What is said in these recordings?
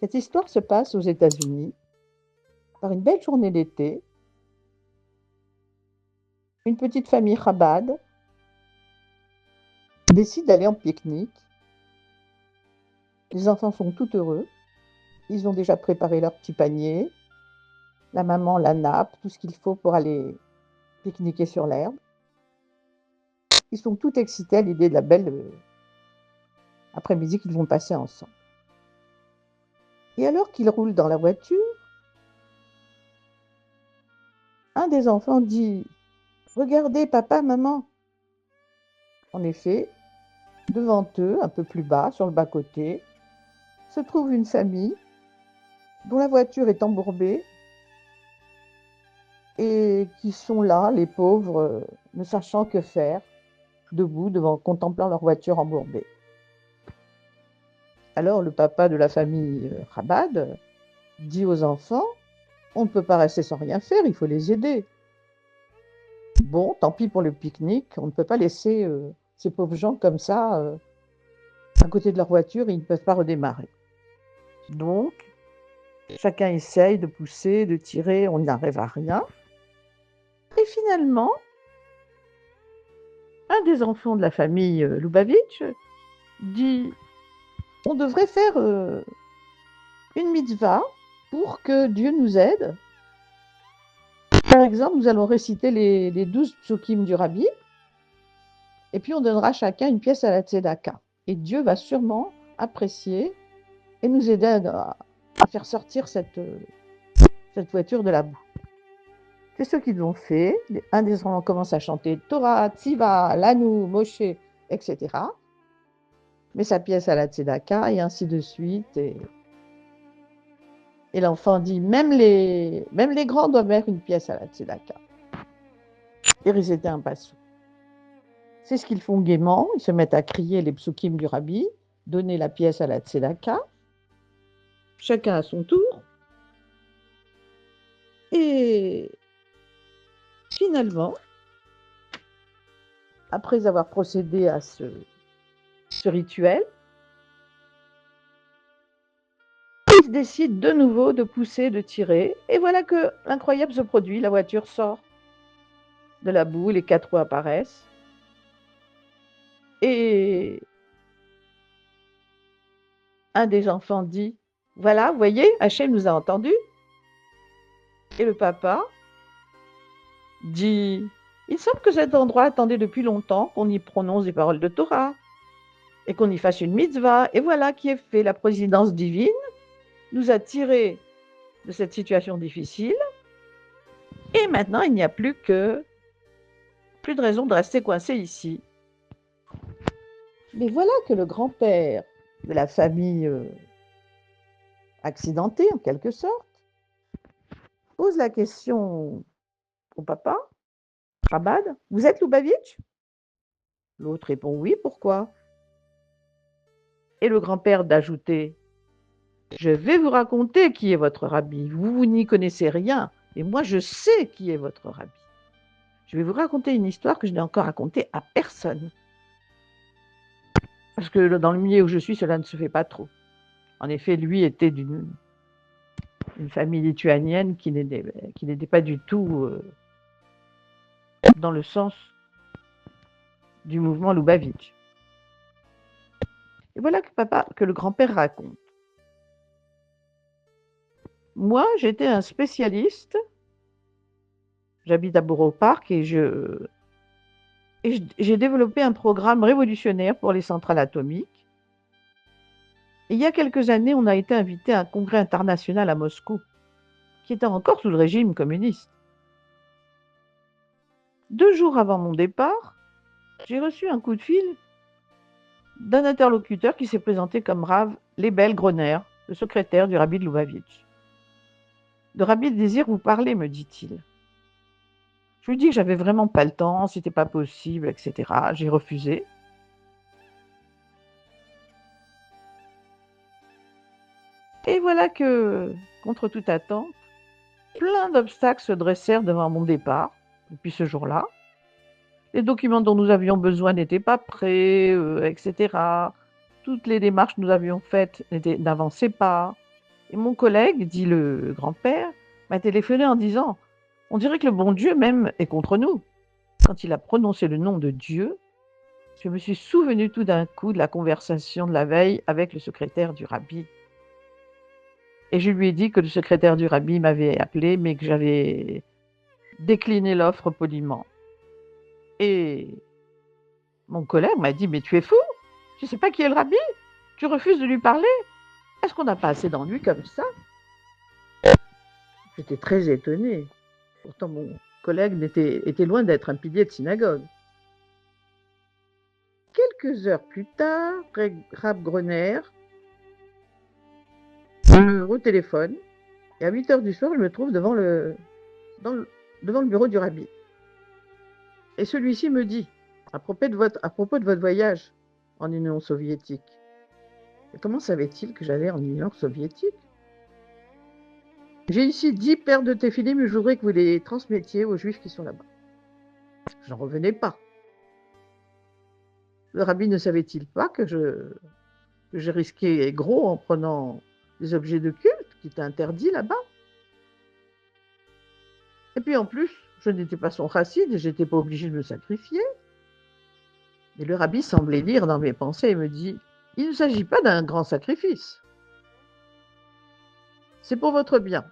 Cette histoire se passe aux États-Unis. Par une belle journée d'été, une petite famille Chabad décide d'aller en pique-nique. Les enfants sont tout heureux. Ils ont déjà préparé leur petit panier, la maman, la nappe, tout ce qu'il faut pour aller pique-niquer sur l'herbe. Ils sont tout excités à l'idée de la belle après-midi qu'ils vont passer ensemble. Et alors qu'ils roulent dans la voiture, un des enfants dit: «Regardez, papa, maman!» En effet, devant eux, un peu plus bas, sur le bas-côté, se trouve une famille dont la voiture est embourbée et qui sont là, les pauvres, ne sachant que faire, debout, contemplant leur voiture embourbée. Alors le papa de la famille Chabad dit aux enfants: «On ne peut pas rester sans rien faire, il faut les aider. Bon, tant pis pour le pique-nique, on ne peut pas laisser ces pauvres gens comme ça à côté de leur voiture et ils ne peuvent pas redémarrer.» Donc, chacun essaye de pousser, de tirer, on n'arrive à rien. Et finalement, un des enfants de la famille Lubavitch dit: «On devrait faire une mitzvah pour que Dieu nous aide. Par exemple, nous allons réciter les 12 psukim du Rabbi, et puis on donnera chacun une pièce à la tzedaka. Et Dieu va sûrement apprécier et nous aider à faire sortir cette voiture de la boue.» C'est ce qu'ils ont fait. Un des enfants commence à chanter Torah, Tziva, Lanu, Moshe, etc. Met sa pièce à la tzedaka et ainsi de suite. Et l'enfant dit: même les grands doivent mettre une pièce à la tzedaka. Et réciter un passou. C'est ce qu'ils font gaiement. Ils se mettent à crier les psukim du Rabbi, donner la pièce à la tzedaka, chacun à son tour. Et finalement, après avoir procédé à ce rituel, ils décident de nouveau de pousser, de tirer. Et voilà que l'incroyable se produit. La voiture sort de la boue, les 4 roues apparaissent. Et un des enfants dit: «Voilà, vous voyez, Hachem nous a entendus.» Et le papa dit: «Il semble que cet endroit attendait depuis longtemps qu'on y prononce des paroles de Torah et qu'on y fasse une mitzvah. Et voilà qui est fait. La providence divine nous a tirés de cette situation difficile. Et maintenant, il n'y a plus de raison de rester coincé ici.» Mais voilà que le grand-père de la famille accidentée, en quelque sorte, pose la question au papa, Chabad: «Vous êtes Lubavitch?» L'autre répond: «Oui, pourquoi?» Et le grand-père d'ajouter: «Je vais vous raconter qui est votre rabbi. Vous n'y connaissez rien, et moi je sais qui est votre rabbi. Je vais vous raconter une histoire que je n'ai encore racontée à personne. Parce que dans le milieu où je suis, cela ne se fait pas trop.» En effet, lui était d'une famille lituanienne qui n'était pas du tout dans le sens du mouvement Lubavitch. Et voilà que le grand-père raconte: «Moi, j'étais un spécialiste. J'habite à Borough Park et j'ai développé un programme révolutionnaire pour les centrales atomiques. Et il y a quelques années, on a été invité à un congrès international à Moscou, qui était encore sous le régime communiste. 2 jours avant mon départ, j'ai reçu un coup de fil d'un interlocuteur qui s'est présenté comme Rav Lebel Groner, le secrétaire du rabbi de Lubavitch. Le rabbi désire vous parler, me dit-il. Je lui dis que j'avais vraiment pas le temps, c'était pas possible, etc. J'ai refusé. Et voilà que, contre toute attente, plein d'obstacles se dressèrent devant mon départ depuis ce jour-là. Les documents dont nous avions besoin n'étaient pas prêts, etc. Toutes les démarches que nous avions faites n'avançaient pas. Et mon collègue, dit le grand-père, m'a téléphoné en disant: «On dirait que le bon Dieu même est contre nous». Quand il a prononcé le nom de Dieu, je me suis souvenue tout d'un coup de la conversation de la veille avec le secrétaire du rabbi. Et je lui ai dit que le secrétaire du rabbi m'avait appelé, mais que j'avais décliné l'offre poliment. Et mon collègue m'a dit: «Mais tu es fou? Tu sais pas qui est le rabbi? Tu refuses de lui parler? Est-ce qu'on n'a pas assez d'ennuis comme ça?» J'étais très étonnée. Pourtant, mon collègue était loin d'être un pilier de synagogue. Quelques heures plus tard, Rab Groner me retéléphone et à 8 heures du soir, je me trouve devant devant le bureau du rabbi. Et celui-ci me dit, à propos de votre voyage en Union soviétique, et comment savait-il que j'allais en Union soviétique? J'ai ici 10 paires de téphilim et je voudrais que vous les transmettiez aux juifs qui sont là-bas. J'en revenais pas. Le rabbi ne savait-il pas que je risquais gros en prenant des objets de culte qui étaient interdits là-bas? Et puis en plus, je n'étais pas son chassid et je n'étais pas obligée de me sacrifier. Mais le rabbi semblait lire dans mes pensées et me dit: «Il ne s'agit pas d'un grand sacrifice. C'est pour votre bien.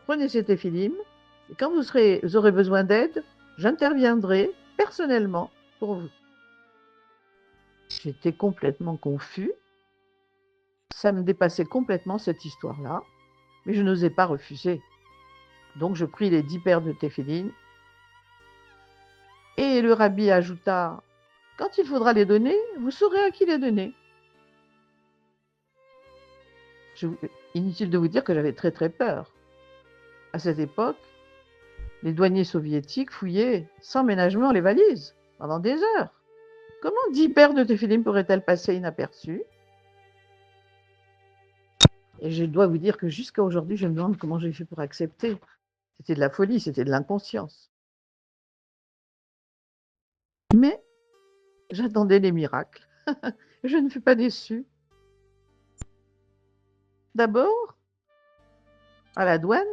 Prenez ces téphilim et quand vous aurez besoin d'aide, j'interviendrai personnellement pour vous.» J'étais complètement confus. Ça me dépassait complètement cette histoire-là, mais je n'osais pas refuser. Donc je pris les 10 paires de téphilim et le rabbi ajouta: «Quand il faudra les donner, vous saurez à qui les donner.» Inutile de vous dire que j'avais très très peur. À cette époque, les douaniers soviétiques fouillaient sans ménagement les valises pendant des heures. Comment 10 paires de téphilim pourraient-elles passer inaperçues? Et je dois vous dire que jusqu'à aujourd'hui, je me demande comment j'ai fait pour accepter. C'était de la folie, c'était de l'inconscience. Mais j'attendais les miracles. Je ne fus pas déçue. D'abord, à la douane,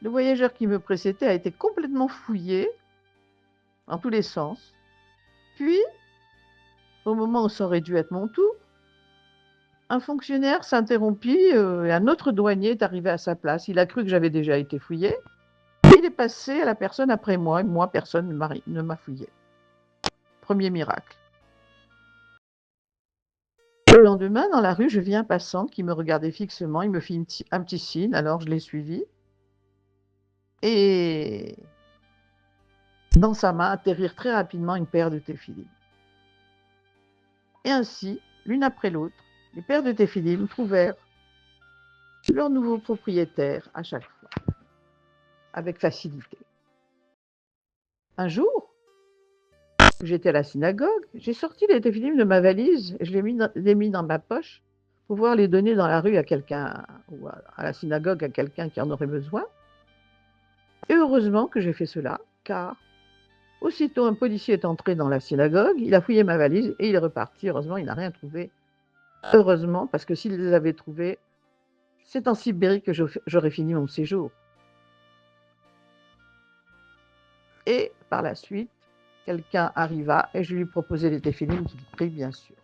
le voyageur qui me précédait a été complètement fouillé dans tous les sens. Puis, au moment où ça aurait dû être mon tour, un fonctionnaire s'interrompit et un autre douanier est arrivé à sa place. Il a cru que j'avais déjà été fouillé. Il est passé à la personne après moi et moi, personne ne m'a fouillé. Premier miracle. Le lendemain, dans la rue, je vis un passant qui me regardait fixement. Il me fit un petit signe, alors je l'ai suivi. Et dans sa main atterrirent très rapidement une paire de téphilim. Et ainsi, l'une après l'autre, les paires de téphilim trouvèrent leur nouveau propriétaire à chaque fois, avec facilité. Un jour, j'étais à la synagogue, j'ai sorti les téphilim de ma valise et je les mis dans ma poche pour pouvoir les donner dans la rue à quelqu'un, ou à la synagogue à quelqu'un qui en aurait besoin. Et heureusement que j'ai fait cela, car aussitôt un policier est entré dans la synagogue, il a fouillé ma valise et il est reparti. Heureusement, il n'a rien trouvé. Heureusement, parce que s'il les avait trouvés, c'est en Sibérie que j'aurais fini mon séjour. Et par la suite, quelqu'un arriva et je lui proposai les téphilim qu'il prit, bien sûr.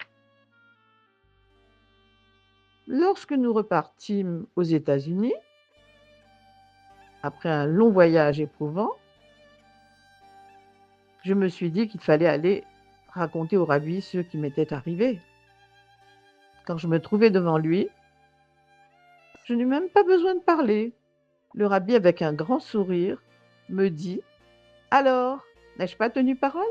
Lorsque nous repartîmes aux États-Unis, après un long voyage éprouvant, je me suis dit qu'il fallait aller raconter au rabbi ce qui m'était arrivé. Quand je me trouvais devant lui, je n'eus même pas besoin de parler. Le rabbi, avec un grand sourire, me dit: «Alors, n'ai-je pas tenu parole?»